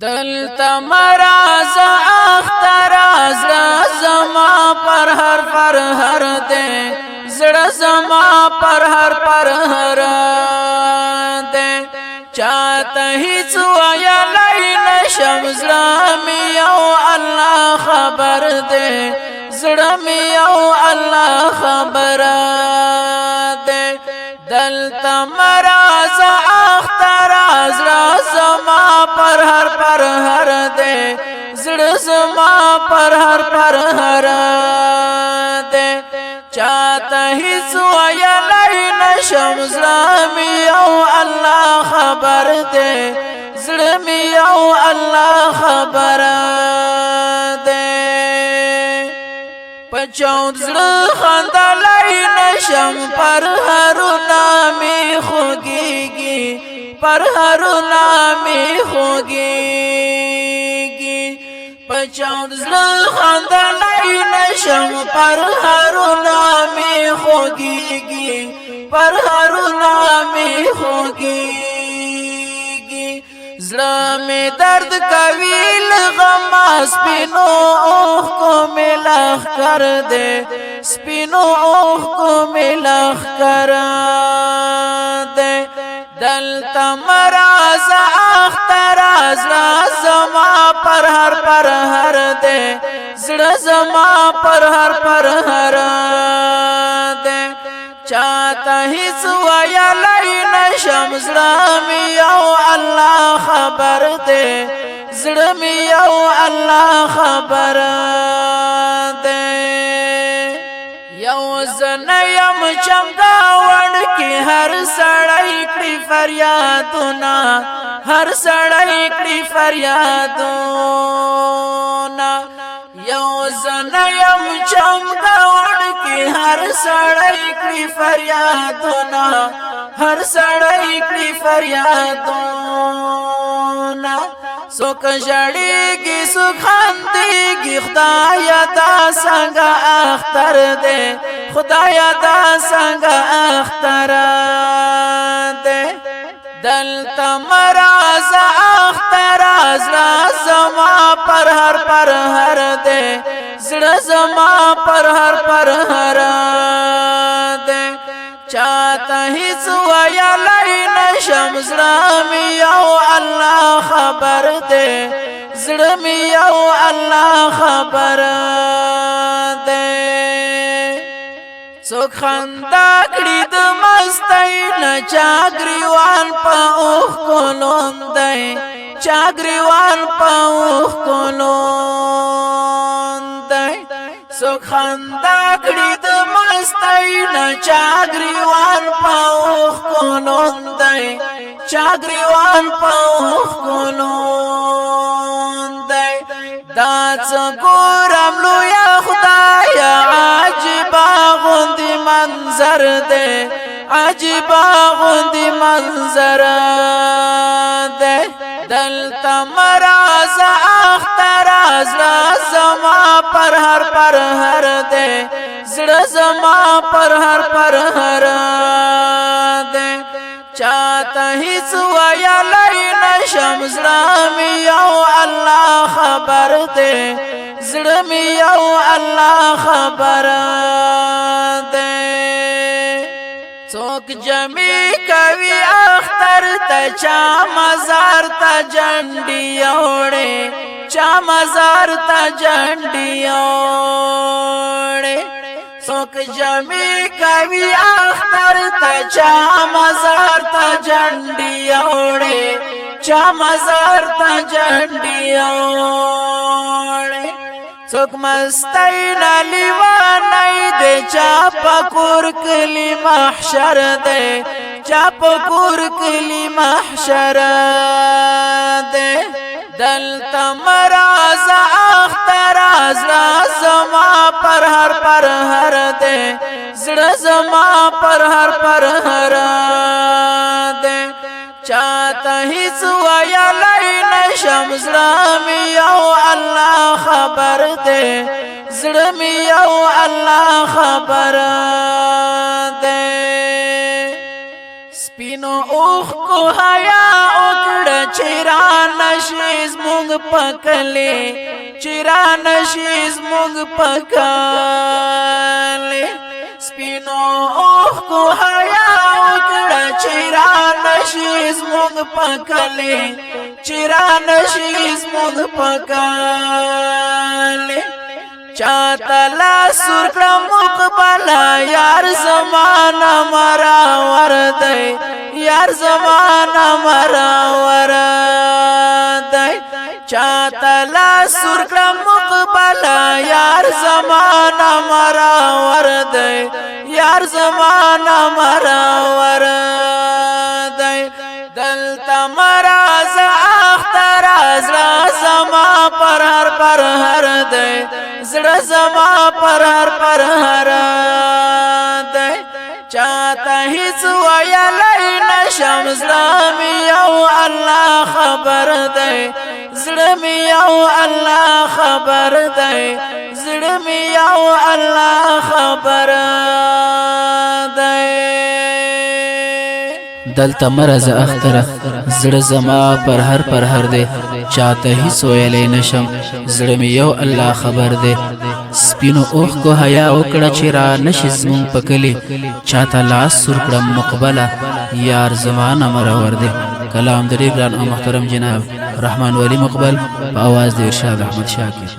دلتا مراز اختر زړه زما پر هر دے زړه زما پر هر دے چاته هیڅ ویلی نشم زړه مې یو الله خبر دے زړه مې یو الله خبر دے دلتا مراز اختر زړه زما پر هر دے زړه زما پر هر دے چاته هیڅ ویلی نشم زړه مې یو الله خبر دے زړه مې یو الله خبر دے پچاود زړه خندلای نشم پر هرونه مې خوږیږي پر هرونه مې خوږیږي پچاود زړه خندلای نشم پر هرونه مې خوږیږي پر هرونه مې خوږیږي زړه مې درد کوي لغم سپینو اوښکو مې لښکر دے سپینو اوښکو مې لښکر دے دلتا مراز اختر زړه زما پر هر دے زړه زما پر هر دے چاته هیڅ ویلی نشم زړه مې یو الله خبر دے زړه مې یو الله خبر دے یو زنه یم چمګاوڼ کې هر سړی کړي فریادونه هر سړی کړي فریادونه یو زنه یم چمګاوڼ کې هر سړی کړي فریادونه هر سړی کړي فریادونه څوک ژړېږي څوک خندېږي خدایه دا څنګه اختر دی خدایه دا څنګه اختر دی دلته مراز اختر زړه زما پر هر دی زړه زما پر هر دی چاته هیڅ ویلی نشم زړه مې یو الله خبر دے زړه مې یو الله خبر دے څوک خندا کړي د مستۍ نه چا ګریوان په اوښکو لوند دی چا ګریوان په اوښکو لوند دی څوک خندا کړي د مستۍ نه چا ګریوان په اوښکو لوند دی چا ګریوان په اوښکو لوند دی دا څه ګورم لویه خدایه عجیبه غوندې منظر دی عجیبه غوندې منظر دی دلته مراز اختر زړه زما پر هر دی زړه زما پر هر دی چاته هیڅ ویلی نشم زړه مې یو الله خبر دے زړه مې یو الله خبر دے څوک جمع کوي اختر ته چا مزار ته جنډې وړې چا مزار ته جنډې وړې څوک جمع کوي اختر ته چا مزار ته جنډې وړې چا مزار ته جنډې وړې څوک مستۍ نه لیوانی دی چا په کور کلي محشر دی چا په کور کلي محشر دی دلته مراز اختر زړه زما پر هر دی زړه زما پر هر دی چاته هیڅ ویلی نشم زړه مې یو الله خبر دے زړه مې یو الله خبر دے سپینو اوښکو حیا وکړه وکړه چې را نشي زموږ په کلي چې را نشي زموږ په کلي سپینو اوښکو حیا وکړه چې را نشي زموږ په کلي چې را نشي زموږ په کلي چاته لاس ورکړه مقبله یار زمانه مراور دی یار زمانه مراور دی چاته لاس ورکړه مقبله یار زمانه مراور دی یار زمانه مراور دی دلته مراز اختر زړه زما پر هر دی زړه زما پر هر دی چاته هیڅ ویلی نشم زړه مې یو الله خبر دی زړه مې یو الله خبر دی زړه مې یو الله خبر دی دلته مرز اختره زړه زما پر هر دی چاته هیڅ ویلی نشم زړه مې یو الله خبر دی سپینو اوښکو حیا وکړه چې را نشي زموږ په کلي چاته لاس ورکړه مقبله یار زمانه مرور دی کلام د ډېر ګران او محترم جناب رحمان ولی مقبل په اواز د ارشاد احمد شاکر